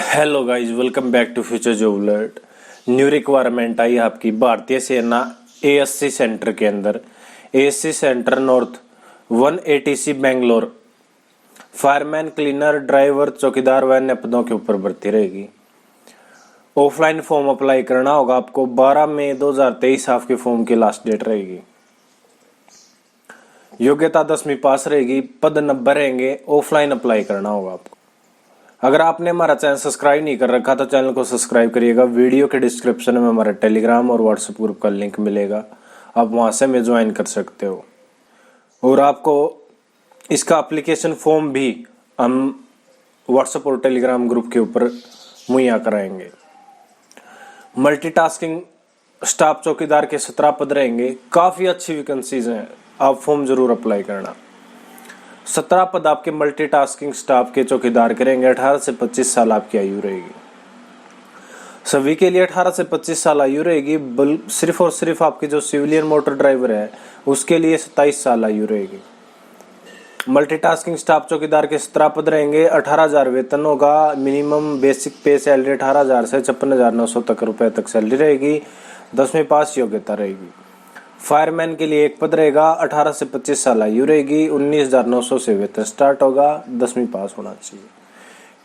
Hello guys, welcome back to future job alert. New requirement आई आपकी भारतीय सेना एएससी सेंटर के अंदर। ASC centre north 180C Bangalore. Fireman, cleaner, driver, चौकीदार व अन्य पदों के ऊपर भर्ती रहेगी। ऑफलाइन फॉर्म अप्लाई करना होगा आपको। 12 मई 2023 आपके फॉर्म की लास्ट डेट रहेगी। योग्यता 10वीं पास रहेगी। पद 90 रहेंगे। ऑफलाइन अप्लाई करना होगा आपको। अगर आपने हमारा चैनल सब्सक्राइब नहीं कर रखा तो चैनल को सब्सक्राइब करिएगा। वीडियो के डिस्क्रिप्शन में हमारा टेलीग्राम और व्हाट्सएप ग्रुप का लिंक मिलेगा, आप वहां से में ज्वाइन कर सकते हो। और आपको इसका एप्लीकेशन फॉर्म भी हम व्हाट्सएप और टेलीग्राम ग्रुप के ऊपर मुहैया कराएंगे। मल्टीटास्किंग स्टाफ चौकीदार के 17 पद रहेंगे। काफ़ी अच्छी वैकेंसीज हैं, आप फॉर्म जरूर अप्लाई करना। 17 पद आपके मल्टीटास्किंग स्टाफ के चौकीदार करेंगे। 18 से 25 साल आपकी आयु रहेगी। सभी के लिए 18 से 25 साल आयु रहेगी। सिर्फ और सिर्फ आपके जो सिविलियन मोटर ड्राइवर है उसके लिए 27 साल आयु रहेगी। मल्टीटास्किंग स्टाफ चौकीदार के 17 पद रहेंगे। 18,000 वेतन होगा। मिनिमम बेसिक पे सैलरी 18,000 से 56,900 तक रुपए तक सैलरी रहेगी। 10वीं पास योग्यता रहेगी। फायरमैन के लिए एक पद रहेगा। 18 से 25 साल आयु रहेगी। 19,900 से वेतन स्टार्ट होगा। 10वीं पास होना चाहिए।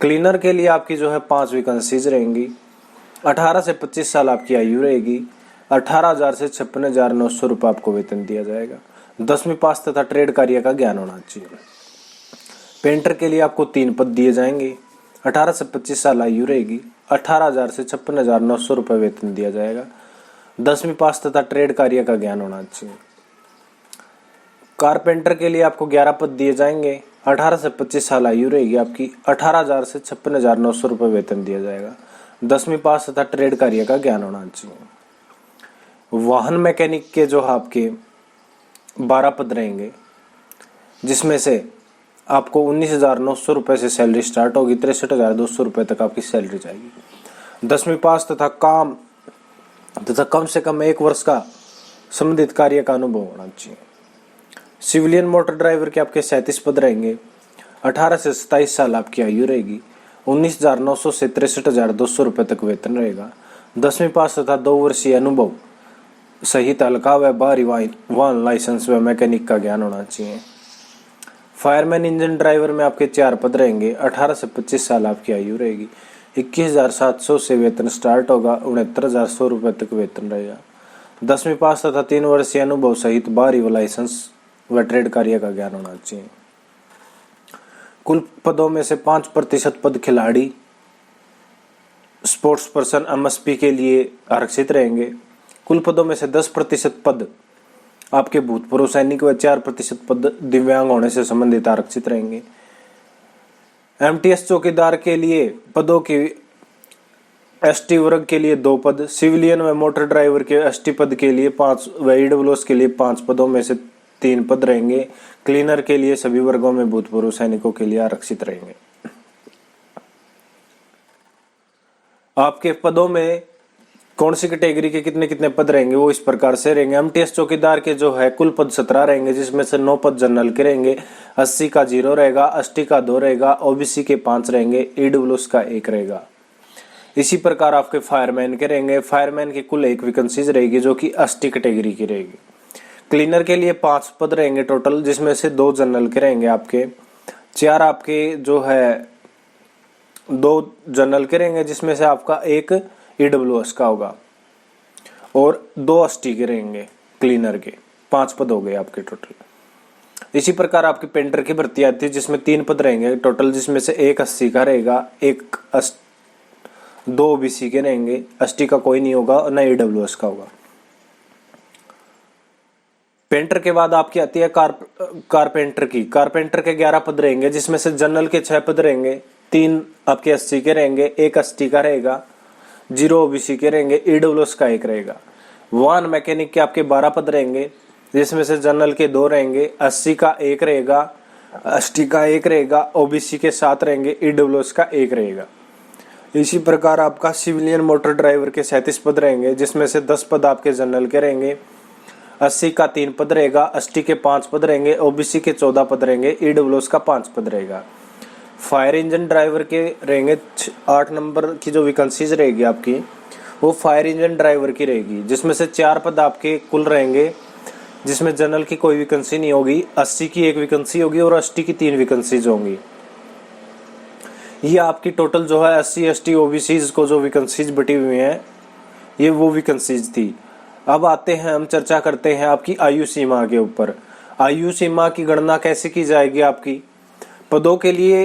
क्लीनर के लिए आपकी जो है 5 वैकेंसीज रहेंगी। 18 से 25 साल आपकी आयु रहेगी। 18,000 से 56,900 रुपये आपको वेतन दिया जाएगा। 10वीं पास तथा ट्रेड कार्य का ज्ञान होना चाहिए। पेंटर के लिए आपको 3 पद दिए जाएंगे। 18 से 25 साल आयु रहेगी। 18,000 से 56,900 रुपये वेतन दिया जाएगा। 10वीं पास तथा ट्रेड कार्य का ज्ञान होना चाहिए। कारपेंटर के लिए आपको 11 पद दिए जाएंगे। 18 से 25 साल आयु रहेगी आपकी। 18,000 से 56,900 रुपये वेतन दिया जाएगा। 10वीं पास तथा ट्रेड कार्य का ज्ञान होना चाहिए। वाहन मैकेनिक के जो आपके 12 पद रहेंगे, जिसमें से आपको 19,900 रुपये से सैलरी स्टार्ट होगी। 63,200 रुपये तक आपकी सैलरी जाएगी। 10वीं पास तथा कम से कम 1 वर्ष का संबंधित कार्य का अनुभव होना चाहिए। सिविलियन मोटर ड्राइवर के आपके 37 पद रहेंगे। 18 से 27 साल आपकी आयु रहेगी। 19,900 से 63,200 रुपये तक वेतन रहेगा। 10वीं पास तथा 2 वर्षीय अनुभव सहित हल्का व भारी वाहन लाइसेंस व मैकेनिक का ज्ञान होना चाहिए। फायरमैन इंजन ड्राइवर में आपके 4 पद रहेंगे। 18 से 25 साल आपकी आयु रहेगी। 21,700 से वेतन स्टार्ट होगा। 69,100 रुपये तक वेतन रहेगा। 10वीं पास तथा 3 वर्षीय अनुभव सहित भारी लाइसेंस व ट्रेड कार्य का ज्ञान होना चाहिए। कुल पदों में से 5% पद खिलाड़ी, स्पोर्ट्स पर्सन, एमएसपी के लिए आरक्षित रहेंगे। कुल पदों में से 10% पद आपके भूतपूर्व सैनिक व 4% पद दिव्यांग होने से संबंधित आरक्षित रहेंगे। एमटीएस चौकीदार के लिए पदों की एसटी वर्ग के लिए 2 पद, सिविलियन व मोटर ड्राइवर के एसटी पद के लिए 5 व ईडब्ल्यूएस के लिए 5 पदों में से 3 पद रहेंगे। क्लीनर के लिए सभी वर्गों में भूतपूर्व सैनिकों के लिए आरक्षित रहेंगे। आपके पदों में कौन सी कैटेगरी के कितने कितने पद रहेंगे वो इस प्रकार से रहेंगे। एमटीएस चौकीदार के जो है कुल पद 17 रहेंगे, जिसमें से 9 पद जनरल के रहेंगे। 80 का 0 रहेगा। एसटी का 2 रहेगा। ओबीसी के 5 रहेंगे। ईडब्ल्यूएस का 1 रहेगा। इसी प्रकार आपके फायरमैन के रहेंगे। फायरमैन की कुल 1 वैकेंसीज रहेगी जो कि एसटी कैटेगरी की रहेगी। क्लीनर के लिए 5 पद रहेंगे टोटल, जिसमें से 2 जनरल के रहेंगे आपके। 4 आपके जो है 2 जनरल के रहेंगे, जिसमें से आपका 1 ईडब्ल्यूएस का होगा और 2 एसटी के रहेंगे क्लीनर के। 5 पद हो गए आपके टोटल। इसी प्रकार आपकी पेंटर की भर्ती आती है, जिसमें 3 पद रहेंगे टोटल, जिसमें से 1 80 का रहेगा। 2 ओबीसी के रहेंगे। एसटी का कोई नहीं होगा और न ईडब्ल्यूएस का होगा। पेंटर के बाद आपकी आती है कारपेंटर की। कारपेंटर के 11 पद रहेंगे, जिसमें से जनरल के 6 पद रहेंगे। 3 आपके 80 के रहेंगे। 1 एसटी का रहेगा। 0 ओबीसी के रहेंगे। ईडब्ल्यूएस का 1 रहेगा। वाहन मैकेनिक के आपके 12 पद रहेंगे, जिसमें से जनरल के 2 रहेंगे। 80 का 1 रहेगा। एसटी का 1 रहेगा। ओबीसी के 7 रहेंगे। ईडब्ल्यूएस का 1 रहेगा। इसी प्रकार आपका सिविलियन मोटर ड्राइवर के 37 पद रहेंगे, जिसमें से 10 पद आपके जनरल के रहेंगे। 80 का 3 पद रहेगा। एसटी के 5 पद रहेंगे। ओबीसी के 14 पद रहेंगे। ईडब्ल्यूएस का 5 पद रहेगा। फायर इंजन ड्राइवर के रहेंगे 8 नंबर की जो वैकेंसीज रहेगी आपकी, वो फायर इंजन ड्राइवर की रहेगी, जिसमें से 4 पद आपके कुल रहेंगे, जिसमें जनरल की कोई वैकेंसी नहीं होगी, 80 की 1 वैकेंसी होगी और 80 की 3 वैकेंसीज होंगी। ये आपकी टोटल जो है SC ST OBCs को जो वैकेंसीज बटी हुई हैं, ये वो वैकेंसीज थी। अब आते हैं, हम चर्चा करते हैं आपकी आयु सीमा के ऊपर। आयु सीमा की गणना कैसे की जाएगी आपकी? पदों के लिए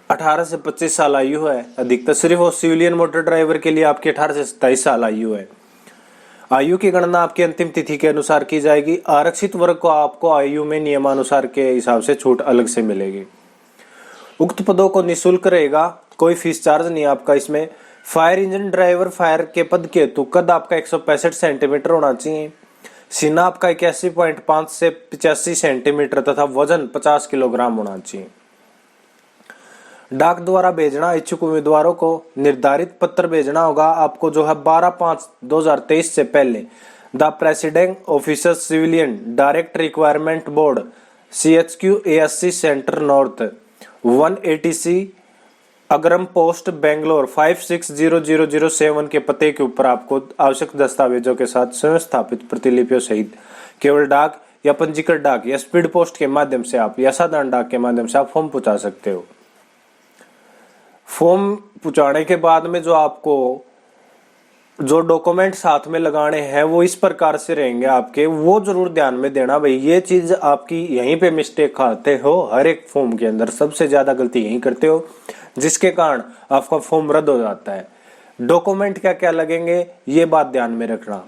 18 से 25 साल आयु है अधिकतर, सिर्फ और सिविलियन मोटर ड्राइवर के लिए आपकी 18 से 27 साल आयु है। आयु की गणना आपकी अंतिम तिथि के अनुसार की जाएगी। आरक्षित वर्ग को आपको आयु में नियमानुसार के हिसाब से छूट अलग से मिलेगी। उक्त पदों को निःशुल्क रहेगा, कोई फीस चार्ज नहीं आपका इसमें। फायर इंजन ड्राइवर फायर के पद के हेतु कद आपका 165 सेंटीमीटर होना चाहिए, सीना आपका 81.5 से 85 सेंटीमीटर तथा वजन 50 किलोग्राम होना चाहिए। डाक द्वारा भेजना इच्छुक उम्मीदवारों को निर्धारित पत्र भेजना होगा आपको, जो है 12/5/2023 से पहले। The president officer civilian direct requirement board CHQ ASC centre north 180C Agram post Bangalore 560007 के पते के ऊपर आपको आवश्यक दस्तावेजों के साथ स्वयं स्थापित प्रतिलिपियों सहित केवल डाक या पंजीकृत डाक या स्पीड पोस्ट के माध्यम से आप या साधारण डाक के माध्यम से आप फॉर्म पहुंचा सकते हो। फॉर्म पहुंचाने के बाद में जो आपको जो डॉक्यूमेंट साथ में लगाने हैं वो इस प्रकार से रहेंगे आपके, वो जरूर ध्यान में देना भाई, ये चीज आपकी यहीं पे मिस्टेक खाते हो। हर एक फॉर्म के अंदर सबसे ज्यादा गलती यहीं करते हो, जिसके कारण आपका फॉर्म रद्द हो जाता है। डॉक्यूमेंट क्या क्या लगेंगे ये बात ध्यान में रखना।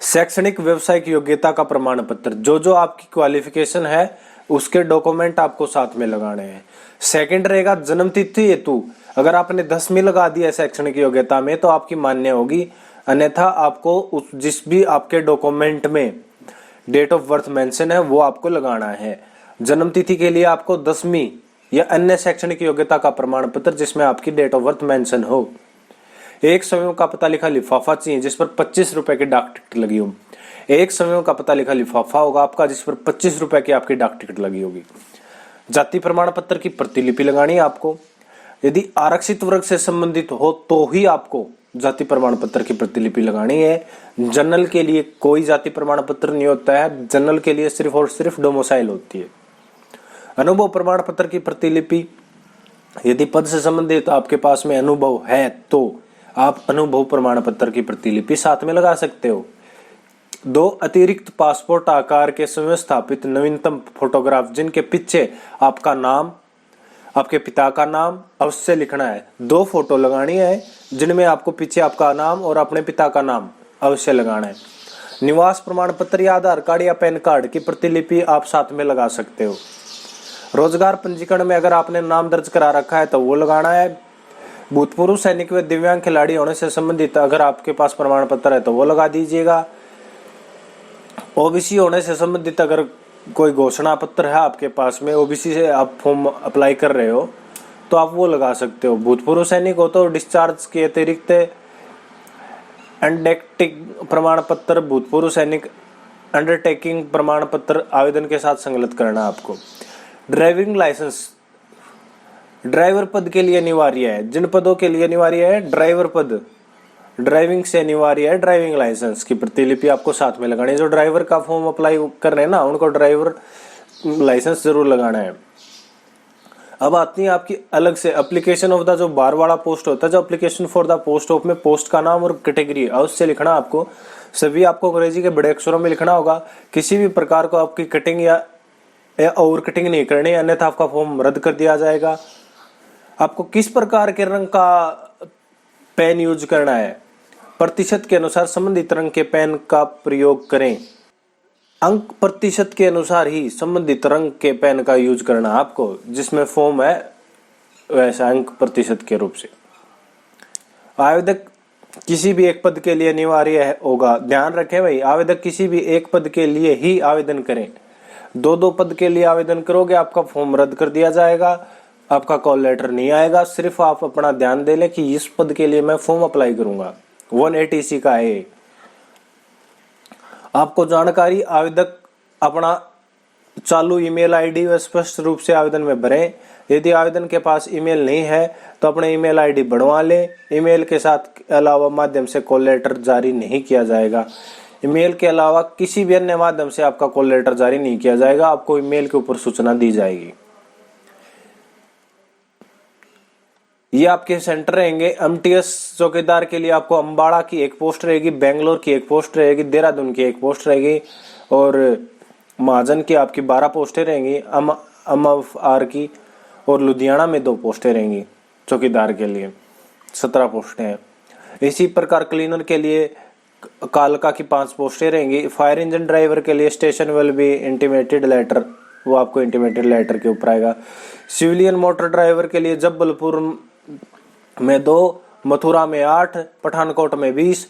शैक्षणिक व्यवसायिक योग्यता का प्रमाण पत्र, जो आपकी क्वालिफिकेशन है उसके डॉक्यूमेंट आपको साथ में लगाने हैं। सेकंड रहेगा जन्म तिथि हेतु, अगर आपने 10वीं लगा दिया शैक्षणिक योग्यता में तो आपकी मान्य होगी, अन्यथा आपको उस जिस भी आपके डॉक्यूमेंट में डेट ऑफ बर्थ मेंशन है वो आपको लगाना है। जन्म तिथि के लिए आपको 10वीं या अन्य शैक्षणिक योग्यता का प्रमाण पत्र जिसमें आपकी डेट ऑफ बर्थ मेंशन हो। एक समय का पता लिखा लिफाफा चाहिए जिस पर 25 रुपए की डाक टिकट लगी हो। एक समय का पता लिखा लिफाफा होगा आपका जिस पर 25 रुपए की आपकी डाक टिकट लगी होगी। जाति प्रमाण पत्र की प्रतिलिपि लगानी है आपको। यदि आरक्षित वर्ग से संबंधित हो तो ही आपको जाति प्रमाण पत्र की प्रतिलिपि लगानी है। जनरल के लिए कोई जाति प्रमाण पत्र नहीं होता है, जनरल के लिए सिर्फ और सिर्फ डोमिसाइल होती है। अनुभव प्रमाण पत्र की प्रतिलिपि, यदि पद से संबंधित आपके पास में अनुभव है तो आप अनुभव प्रमाण पत्र की प्रतिलिपि साथ में लगा सकते हो। 2 अतिरिक्त पासपोर्ट आकार के व्यवस्थापित नवीनतम फोटोग्राफ जिनके पीछे आपका नाम, आपके पिता का नाम अवश्य लिखना है। 2 फोटो लगानी है जिनमें आपको पीछे आपका नाम और अपने पिता का नाम अवश्य लगाना है। निवास प्रमाण पत्र या आधार कार्ड या पैन कार्ड की प्रतिलिपि आप साथ में लगा सकते हो। रोजगार पंजीकरण में अगर आपने नाम दर्ज करा रखा है तो वो लगाना है। भूतपूर्व सैनिक व दिव्यांग खिलाड़ी होने से संबंधित अगर आपके पास प्रमाण पत्र है तो वो लगा दीजिएगा। ओबीसी होने से संबंधित अगर कोई घोषणा पत्र है आपके पास में, ओबीसी से आप फॉर्म अप्लाई कर रहे हो तो आप वो लगा सकते हो। भूतपूर्व सैनिक हो तो डिस्चार्ज के अतिरिक्त अंडरटेकिंग प्रमाण पत्र, भूतपूर्व सैनिक अंडरटेकिंग प्रमाण पत्र आवेदन के साथ संकलित करना आपको। ड्राइविंग लाइसेंस ड्राइवर पद के लिए अनिवार्य है। जिन पदों के लिए अनिवार्य है ड्राइवर पद, ड्राइविंग से अनिवार्य है ड्राइविंग लाइसेंस की प्रतिलिपि आपको साथ में लगानी है। जो ड्राइवर का फॉर्म अप्लाई कर रहे हैं ना उनको ड्राइवर लाइसेंस जरूर लगाना है। अब आती है आपकी अलग से एप्लीकेशन ऑफ द जो बार वाला पोस्ट होता है, जो application for the post of में पोस्ट का नाम और कैटेगरी अवश्य लिखना आपको। सभी आपको अंग्रेजी के बड़े अक्षरों में लिखना होगा। किसी भी प्रकार को आपकी कटिंग या ओवर कटिंग नहीं करनी, अन्यथा आपका फॉर्म रद्द कर दिया जाएगा। आपको किस प्रकार के रंग का पेन यूज करना है, प्रतिशत के अनुसार संबंधित रंग के पेन का प्रयोग करें। अंक प्रतिशत के अनुसार ही संबंधित रंग के पेन का यूज करना आपको, जिसमें फॉर्म है वैसा अंक प्रतिशत के रूप से। आवेदक किसी भी एक पद के लिए अनिवार्य होगा। ध्यान रखें भाई, आवेदक किसी भी एक पद के लिए ही आवेदन करें। 2 पद के लिए आवेदन करोगे आपका फॉर्म रद्द कर दिया जाएगा, आपका कॉल लेटर नहीं आएगा। सिर्फ आप अपना ध्यान दे लें कि इस पद के लिए मैं फॉर्म अप्लाई करूंगा। 180C का है। आपको जानकारी आवेदक अपना चालू ईमेल आईडी व स्पष्ट रूप से आवेदन में भरें। यदि आवेदन के पास ईमेल नहीं है तो अपने ईमेल आईडी बढ़वा लें। ईमेल के साथ अलावा माध्यम से कॉल लेटर जारी नहीं किया जाएगा। ईमेल के अलावा किसी भी अन्य माध्यम से आपका कॉल लेटर जारी नहीं किया जाएगा। आपको ईमेल के ऊपर सूचना दी जाएगी। ये आपके सेंटर रहेंगे। एमटीएस चौकीदार के लिए आपको अम्बाड़ा की एक पोस्ट रहेगी, बेंगलोर की एक पोस्ट रहेगी, देहरादून की एक पोस्ट रहेगी और महाजन की आपकी 12 पोस्टें रहेंगी, अमआर की, और लुधियाना में 2 पोस्टें रहेंगी। चौकीदार के लिए 17 पोस्टें हैं। इसी प्रकार क्लीनर के लिए कालका की 5 पोस्टें रहेंगी। फायर इंजन ड्राइवर के लिए station will be intimated later, वो आपको इंटीमेटेड लेटर के ऊपर आएगा। सिविलियन मोटर ड्राइवर के लिए जबलपुर में 2, मथुरा में 8, पठानकोट में 20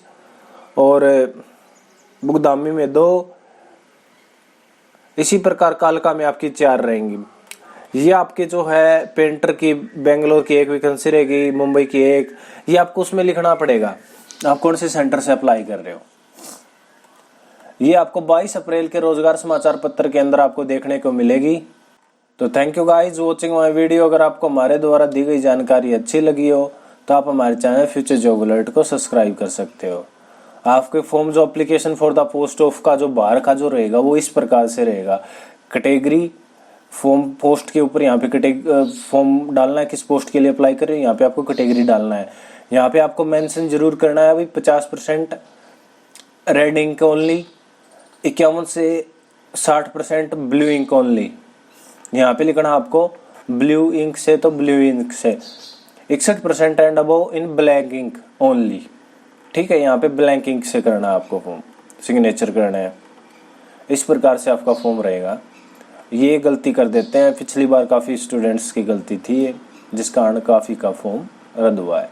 और बुगदामी में 2। इसी प्रकार कालका में आपकी 4 रहेंगी। ये आपके जो है पेंटर की बेंगलोर की 1 वैकेंसी रहेगी, मुंबई की 1। ये आपको उसमें लिखना पड़ेगा आप कौन से सेंटर से अप्लाई कर रहे हो। ये आपको 22 अप्रैल के रोजगार समाचार पत्र के अंदर आपको देखने को मिलेगी। तो thank you guys watching my video. अगर आपको हमारे द्वारा दी गई जानकारी अच्छी लगी हो तो आप हमारे चैनल फ्यूचर जॉब अलर्ट को सब्सक्राइब कर सकते हो। आपके फॉर्म जो application for the post of का जो बाहर का जो रहेगा वो इस प्रकार से रहेगा। कैटेगरी फॉर्म पोस्ट के ऊपर यहाँ पे फॉर्म डालना है, किस पोस्ट के लिए अप्लाई कर रहे हैं, यहाँ पे आपको कैटेगरी डालना है। यहाँ पे आपको मेंशन जरूर करना है भाई 50% रेड इंक ओनली, 51 से 60% ब्लू इंक ओनली। यहाँ पे लिखना आपको ब्लू इंक से तो ब्लू इंक से, 61% and above in black ink only. ठीक है, यहाँ पे ब्लैक इंक से करना है आपको फॉर्म, सिग्नेचर करना है। इस प्रकार से आपका फॉर्म रहेगा। ये गलती कर देते हैं, पिछली बार काफ़ी स्टूडेंट्स की गलती थी जिस कारण काफ़ी का फॉर्म रद्द हुआ है।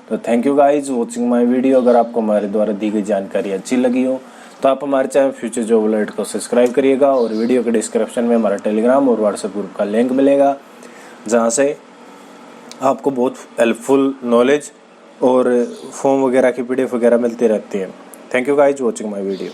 तो thank you guys watching my video. अगर आपको हमारे द्वारा दी गई जानकारी अच्छी लगी हो तो आप हमारे चैनल फ्यूचर जॉब अलर्ट को सब्सक्राइब करिएगा और वीडियो के डिस्क्रिप्शन में हमारा टेलीग्राम और व्हाट्सएप ग्रुप का लिंक मिलेगा, जहाँ से आपको बहुत हेल्पफुल नॉलेज और फॉर्म वगैरह की PDF वगैरह मिलती रहती है। Thank you guys watching my video.